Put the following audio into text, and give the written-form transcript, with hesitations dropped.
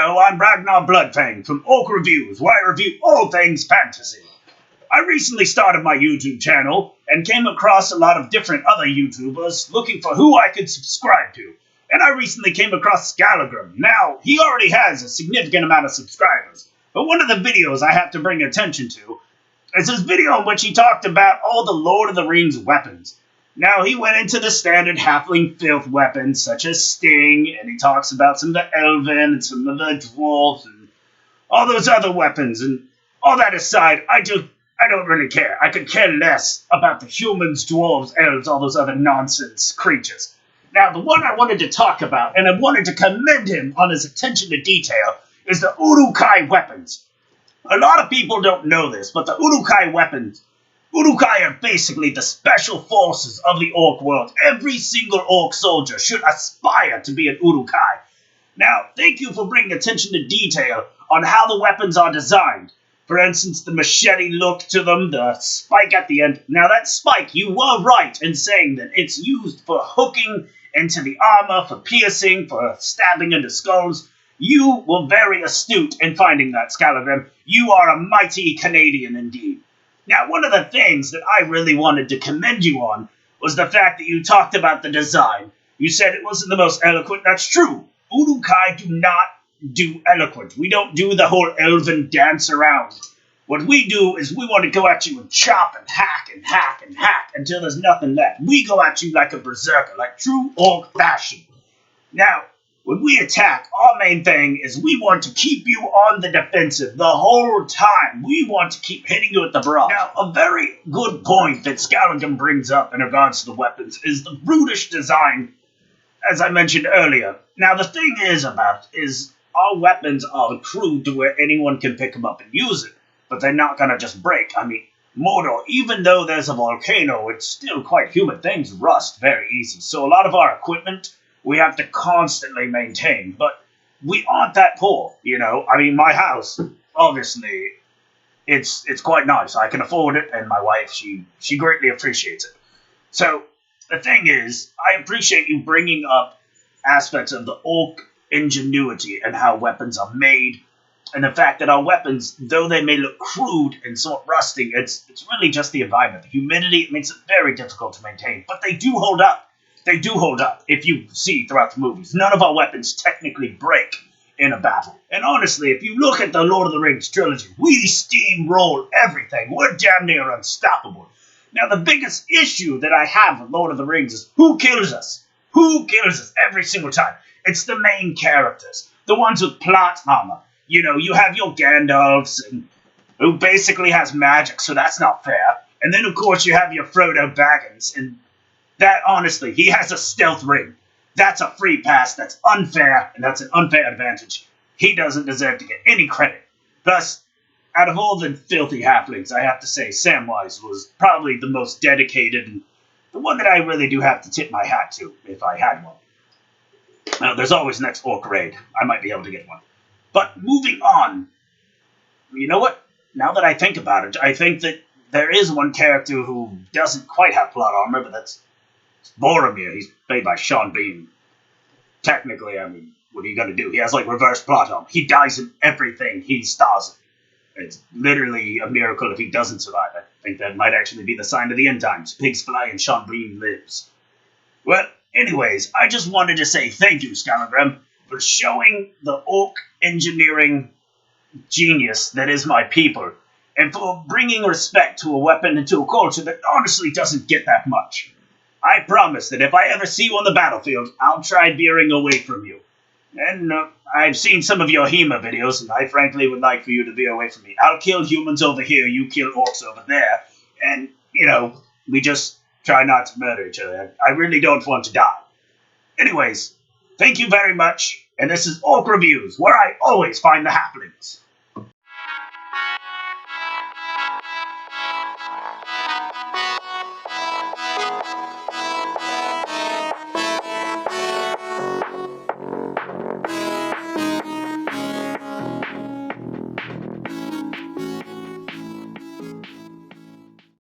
Hello, I'm Ragnar Bloodfang from Orc Reviews, where I review all things fantasy. I recently started my YouTube channel and came across a lot of different other YouTubers looking for who I could subscribe to. And I recently came across Skallagrim. Now, he already has a significant amount of subscribers, but one of the videos I have to bring attention to is his video in which he talked about all the Lord of the Rings weapons. Now, he went into the standard halfling filth weapons, such as Sting, and he talks about some of the Elven and some of the Dwarves and all those other weapons. And all that aside, I don't really care. I could care less about the humans, dwarves, elves, all those other nonsense creatures. Now, the one I wanted to talk about, and I wanted to commend him on his attention to detail, is the Uruk Hai Weapons. A lot of people don't know this, but the Uruk Hai Weapons, Uruk Hai are basically the special forces of the orc world. Every single orc soldier should aspire to be an Uruk Hai. Now, thank you for bringing attention to detail on how the weapons are designed. For instance, the machete look to them, the spike at the end. Now, that spike, you were right in saying that it's used for hooking into the armor, for piercing, for stabbing into skulls. You were very astute in finding that, Skallagrim. You are a mighty Canadian indeed. Now, one of the things that I really wanted to commend you on was the fact that you talked about the design. You said it wasn't the most eloquent. That's true. Uruk Hai do not do eloquent. We don't do the whole elven dance around. What we do is we want to go at you and chop and hack and hack and hack until there's nothing left. We go at you like a berserker, like true orc fashion. Now, when we attack, our main thing is we want to keep you on the defensive the whole time. We want to keep hitting you with the barrage. Now, a very good point that Skallagrim brings up in regards to the weapons is the brutish design, as I mentioned earlier. Now, the thing is our weapons are crude to where anyone can pick them up and use it, but they're not going to just break. I mean, Mordor, even though there's a volcano, it's still quite human. Things rust very easy. So a lot of our equipment we have to constantly maintain, but we aren't that poor, you know? I mean, my house, obviously, it's quite nice. I can afford it, and my wife, she greatly appreciates it. So, the thing is, I appreciate you bringing up aspects of the orc ingenuity and how weapons are made, and the fact that our weapons, though they may look crude and somewhat rusting, it's really just the environment. The humidity, it makes it very difficult to maintain, but they do hold up. They do hold up, if you see throughout the movies. None of our weapons technically break in a battle. And honestly, if you look at the Lord of the Rings trilogy, we steamroll everything. We're damn near unstoppable. Now, the biggest issue that I have with Lord of the Rings is who kills us? Who kills us every single time? It's the main characters, the ones with plot armor. You know, you have your Gandalfs, who basically has magic, so that's not fair. And then, of course, you have your Frodo Baggins, and that, honestly, he has a stealth ring. That's a free pass, that's unfair, and that's an unfair advantage. He doesn't deserve to get any credit. Thus, out of all the filthy halflings, I have to say Samwise was probably the most dedicated, and the one that I really do have to tip my hat to, if I had one. Now, there's always next orc raid. I might be able to get one. But moving on, you know what? Now that I think about it, I think that there is one character who doesn't quite have plot armor, but that's Boromir. He's played by Sean Bean. Technically, I mean, what are you going to do? He has, like, reverse plot armor. He dies in everything he stars in. It's literally a miracle if he doesn't survive. I think that might actually be the sign of the end times. Pigs fly and Sean Bean lives. Well, anyways, I just wanted to say thank you, Skallagrim, for showing the orc engineering genius that is my people, and for bringing respect to a weapon and to a culture that honestly doesn't get that much. I promise that if I ever see you on the battlefield, I'll try veering away from you. And I've seen some of your HEMA videos, and I frankly would like for you to veer away from me. I'll kill humans over here, you kill orcs over there, and, you know, we just try not to murder each other. I really don't want to die. Anyways, thank you very much, and this is Orc Reviews, where I always find the halflings.